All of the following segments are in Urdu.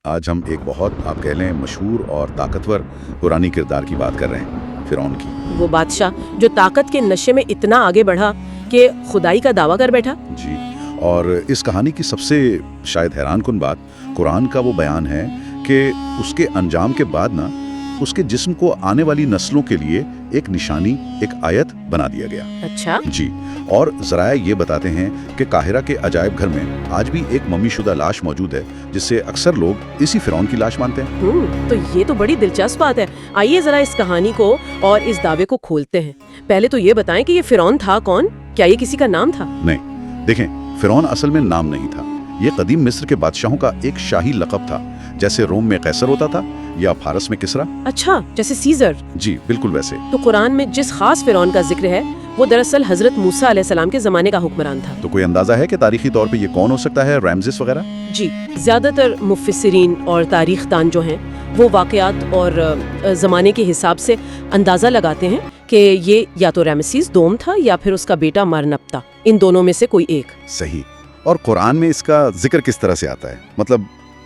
آج ہم ایک بہت آپ کہہ لیں مشہور اور طاقتور قرآنی کردار کی بات کر رہے ہیں، فرعون کی۔ وہ بادشاہ جو طاقت کے نشے میں اتنا آگے بڑھا کہ خدائی کا دعویٰ کر بیٹھا۔ جی، اور اس کہانی کی سب سے شاید حیران کن بات قرآن کا وہ بیان ہے کہ اس کے انجام کے بعد اس کے جسم کو آنے والی نسلوں کے لیے ایک نشانی، ایک آیت بنا دیا گیا۔ اچھا، جی، اور ذرائع یہ بتاتے ہیں کہ قاہرہ کے عجائب گھر میں آج بھی ایک ممی شدہ لاش موجود ہے جس سے اکثر لوگ اسی فرعون کی لاش مانتے ہیں۔ تو یہ تو بڑی دلچسپ بات ہے۔ آئیے ذرا اس کہانی کو اور اس دعوے کو کھولتے ہیں۔ پہلے تو یہ بتائیں کہ یہ فرعون تھا کون؟ کیا یہ کسی کا نام تھا؟ نہیں، دیکھیں، فرعون اصل میں نام نہیں تھا۔ یہ قدیم مصر کے بادشاہوں کا ایک شاہی لقب تھا، جیسے روم میں قیصر ہوتا تھا یا فارس میں کسرا۔ اچھا، جیسے سیزر۔ جی بالکل ویسے۔ تو قرآن میں جس خاص فرعون کا ذکر ہے وہ دراصل حضرت موسیٰ علیہ السلام کے زمانے کا حکمران تھا۔ تو کوئی اندازہ ہے کہ تاریخی طور پہ یہ کون ہو سکتا ہے؟ رامزس وغیرہ؟ جی، زیادہ تر مفسرین اور تاریخ دان جو ہیں وہ واقعات اور زمانے کے حساب سے اندازہ لگاتے ہیں کہ یہ یا تو رامسیس دوم تھا یا پھر اس کا بیٹا مرنب تھا، ان دونوں میں سے کوئی ایک۔ صحیح۔ اور قرآن میں اس کا ذکر کس طرح سے آتا ہے؟ مطلب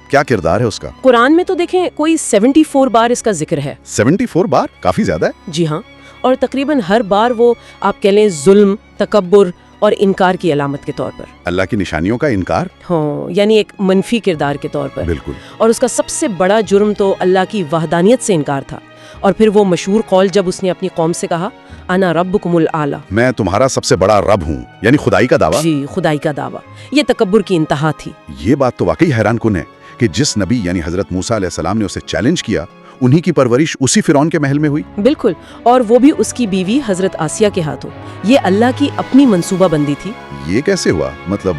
کیا کردار ہے اس کا؟ قرآن میں تو دیکھیں کوئی 74 بار اس کا ذکر ہے۔ 74 بار؟ کافی زیادہ ہے۔ جی ہاں، اور تقریباً ہر بار وہ آپ کہہ لیں ظلم، تکبر اور انکار کی علامت کے طور پر۔ اللہ کی نشانیوں کا انکار؟ ہاں، یعنی ایک منفی کردار کے طور پر۔ بالکل۔ اور اس کا سب سے بڑا جرم تو اللہ کی وحدانیت سے انکار تھا، اور پھر وہ مشہور قول جب اس نے اپنی قوم سے کہا انا ربکم الاعلی، میں تمہارا سب سے بڑا رب ہوں، یعنی خدائی کا دعویٰ۔ جی، خدائی کا دعویٰ۔ یہ تکبر کی انتہا تھی۔ یہ بات تو واقعی حیران کن ہے کہ جس نبی یعنی حضرت موسیٰ علیہ السلام نے اسے چیلنج کیا، انہی کی پرورش اسی فرعون کے محل میں ہوئی۔ بالکل، اور وہ بھی اس کی بیوی حضرت آسیہ کے ہاتھوں۔ یہ اللہ کی اپنی منصوبہ بندی تھی۔ یہ کیسے ہوا؟ مطلب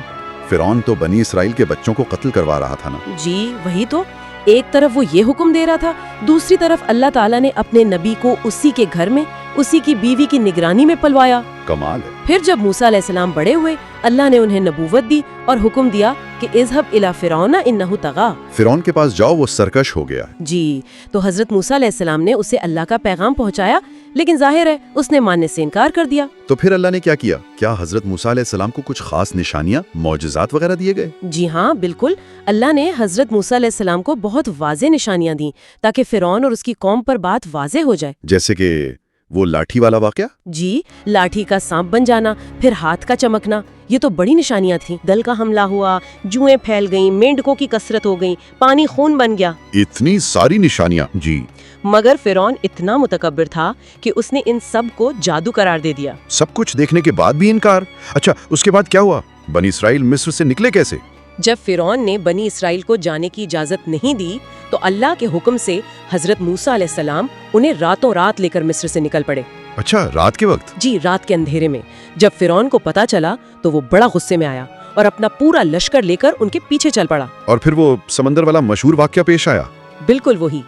فرعون تو بنی اسرائیل کے بچوں کو قتل کروا رہا تھا نا؟ جی وہی تو، ایک طرف وہ یہ حکم دے رہا تھا، دوسری طرف اللہ تعالیٰ نے اپنے نبی کو اسی کے گھر میں اسی کی بیوی کی نگرانی میں پلوایا۔ کمال ہے۔ پھر جب موسیٰ علیہ السلام بڑے ہوئے، اللہ نے انہیں نبوت دی اور حکم دیا کہ اذهب الی فرعون انہ طغی۔ فرعون کے پاس جاؤ، وہ سرکش ہو گیا۔ جی، تو حضرت موسیٰ علیہ السلام نے اسے اللہ کا پیغام پہنچایا، لیکن ظاہر ہے اس نے ماننے سے انکار کر دیا۔ تو پھر اللہ نے کیا کیا؟ کیا حضرت موسیٰ علیہ السلام کو کچھ خاص نشانیاں، معجزات وغیرہ دیے گئے؟ جی ہاں بالکل، اللہ نے حضرت موسیٰ علیہ السلام کو بہت واضح نشانیاں دیں تاکہ فرعون اور اس کی قوم پر بات واضح ہو جائے۔ جیسے کہ وہ لاٹھی والا واقعہ؟ جی، لاٹھی کا سانپ بن جانا، پھر ہاتھ کا چمکنا، یہ تو بڑی نشانیاں تھیں۔ دل کا حملہ ہوا، جوئیں پھیل گئیں، مینڈکوں کی کثرت ہو گئی، پانی خون بن گیا۔ اتنی ساری نشانیاں؟ جی۔ مگر فرعون اتنا متکبر تھا کہ اس نے ان سب کو جادو قرار دے دیا۔ سب کچھ دیکھنے کے بعد بھی انکار؟ اچھا، اس کے بعد کیا ہوا؟ بنی اسرائیل مصر سے نکلے کیسے؟ جب فرعون نے بنی اسرائیل کو جانے کی اجازت نہیں دی تو اللہ کے حکم سے حضرت موسیٰ علیہ السلام انہیں راتوں رات لے کر مصر سے نکل پڑے۔ اچھا، رات کے وقت؟ جی، رات کے اندھیرے میں۔ جب فرعون کو پتا چلا تو وہ بڑا غصے میں آیا اور اپنا پورا لشکر لے کر ان کے پیچھے چل پڑا۔ اور پھر وہ سمندر والا مشہور واقعہ پیش آیا؟ بالکل وہی۔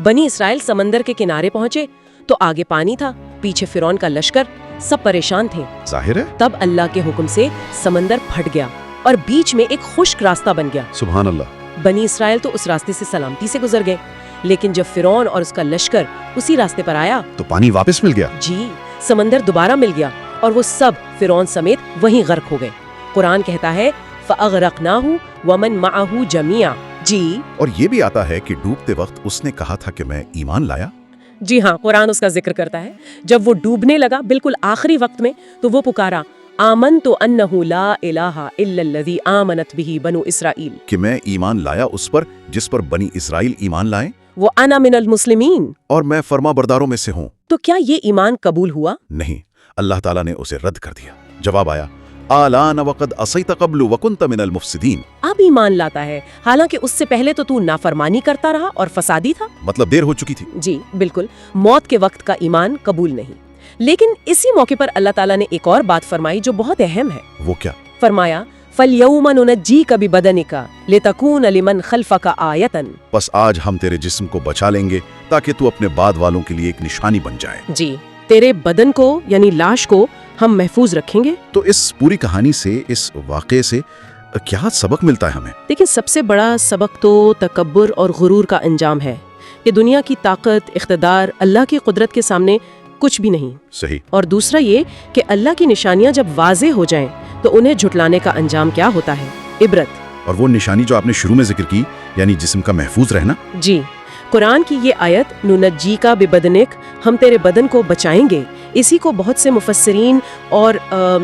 بنی اسرائیل سمندر کے کنارے پہنچے تو آگے پانی تھا، پیچھے فرعون کا لشکر، سب پریشان تھے۔ ظاہر ہے۔ تب اللہ کے حکم سے سمندر پھٹ گیا اور بیچ میں ایک خشک راستہ بن گیا۔ سبحان اللہ۔ بنی اسرائیل تو اس راستے سے سلامتی سے گزر گئے، لیکن جب فرعون اور اس کا لشکر اسی راستے پر آیا تو پانی واپس مل گیا؟ جی، سمندر دوبارہ مل گیا اور وہ سب فرعون سمیت وہیں غرق ہو گئے۔ قرآن کہتا ہے فَأَغْرَقْنَاهُ وَمَن مَعَهُ جَمِيعًا۔ جی، اور یہ بھی آتا ہے کہ ڈوبتے وقت اس نے کہا تھا کہ میں ایمان لایا؟ جی ہاں، قرآن اس کا ذکر کرتا ہے۔ جب وہ ڈوبنے لگا بالکل آخری وقت میں تو وہ پکارا آمنت انہ لا الہ الا الذی آمنت بہ بنو اسرائیل، کہ میں ایمان لایا اس پر جس پر بنی اسرائیل ایمان لائیں، وہ انا من المسلمین، اور میں فرما برداروں میں سے ہوں۔ تو کیا یہ ایمان قبول ہوا؟ نہیں، اللہ تعالیٰ نے اسے رد کر دیا۔ جواب آیا آلان وقد عصیت قبل وکنت من المفسدین۔ اب ایمان لاتا ہے حالانکہ اس سے پہلے تو نافرمانی کرتا رہا اور فسادی تھا۔ مطلب دیر ہو چکی تھی۔ جی بالکل، موت کے وقت کا ایمان قبول نہیں۔ لیکن اسی موقع پر اللہ تعالیٰ نے ایک اور بات فرمائی جو بہت اہم ہے۔ وہ کیا؟ فرمایا فَالْيَوْمَ نُنَجِّيكَ بِبَدَنِكَ لِتَكُونَ لِمَنْ خَلْفَكَ آیَةً۔ پس آج ہم تیرے جسم کو بچا لیں گے تاکہ تو اپنے بعد والوں کے لیے ایک نشانی بن جائے۔ جی، تیرے بدن کو یعنی لاش کو ہم محفوظ رکھیں گے۔ تو اس پوری کہانی سے، اس واقعے سے کیا سبق ملتا ہے ہمیں؟ لیکن سب سے بڑا سبق تو تکبر اور غرور کا انجام ہے کہ دنیا کی طاقت، اقتدار اللہ کی قدرت کے سامنے کچھ بھی نہیں۔ صحیح۔ اور دوسرا یہ کہ اللہ کی نشانیاں جب واضح ہو جائیں تو انہیں جھٹلانے کا انجام کیا ہوتا ہے؟ عبرت۔ اور وہ نشانی جو آپ نے شروع میں ذکر کی، یعنی جسم کا محفوظ رہنا؟ جی، قرآن کی یہ آیت ننجی کا ببدنک، ہم تیرے بدن کو بچائیں گے، اسی کو بہت سے مفسرین اور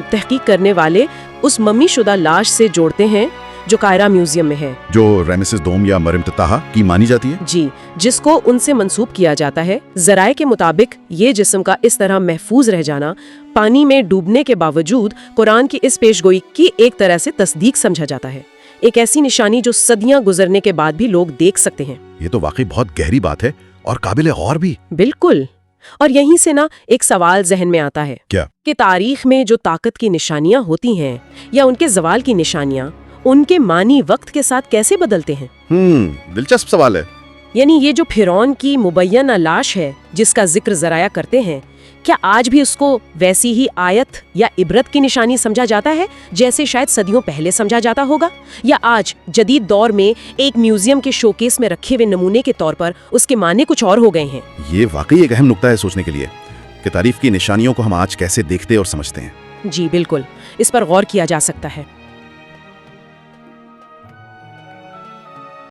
تحقیق کرنے والے اس ممی شدہ لاش سے جوڑتے ہیں جو قاہرہ میوزیم میں ہے، جو رامسس دوم یا مرمتتاہا کی مانی جاتی ہے؟ جی، جس کو ان سے منسوب کیا جاتا ہے۔ ذرائع کے مطابق یہ جسم کا اس طرح محفوظ رہ جانا پانی میں ڈوبنے کے باوجود قرآن کی اس پیشگوئی کی ایک طرح سے تصدیق سمجھا جاتا ہے، ایک ایسی نشانی جو صدیاں گزرنے کے بعد بھی لوگ دیکھ سکتے ہیں۔ یہ تو واقعی بہت گہری بات ہے اور قابل غور بھی۔ بالکل، اور یہیں سے نا ایک سوال ذہن میں آتا ہے کیا؟ کہ تاریخ میں جو طاقت کی نشانیاں ہوتی ہیں یا ان کے زوال کی نشانیاں، ان کے معنی وقت کے ساتھ کیسے بدلتے ہیں؟ دلچسپ سوال ہے۔ یعنی یہ جو فرعون کی مبینہ لاش ہے جس کا ذکر ذرائع کرتے ہیں، کیا آج بھی اس کو ویسی ہی آیت یا عبرت کی نشانی سمجھا جاتا ہے جیسے شاید صدیوں پہلے سمجھا جاتا ہوگا، یا آج جدید دور میں ایک میوزیم کے شوکیس میں رکھے ہوئے نمونے کے طور پر اس کے معنی کچھ اور ہو گئے ہیں؟ یہ واقعی ایک اہم نقطہ ہے سوچنے کے لیے کہ تعریف کی نشانیوں کو ہم آج کیسے دیکھتے اور سمجھتے ہیں۔ جی بالکل، اس پر غور کیا جا سکتا ہے۔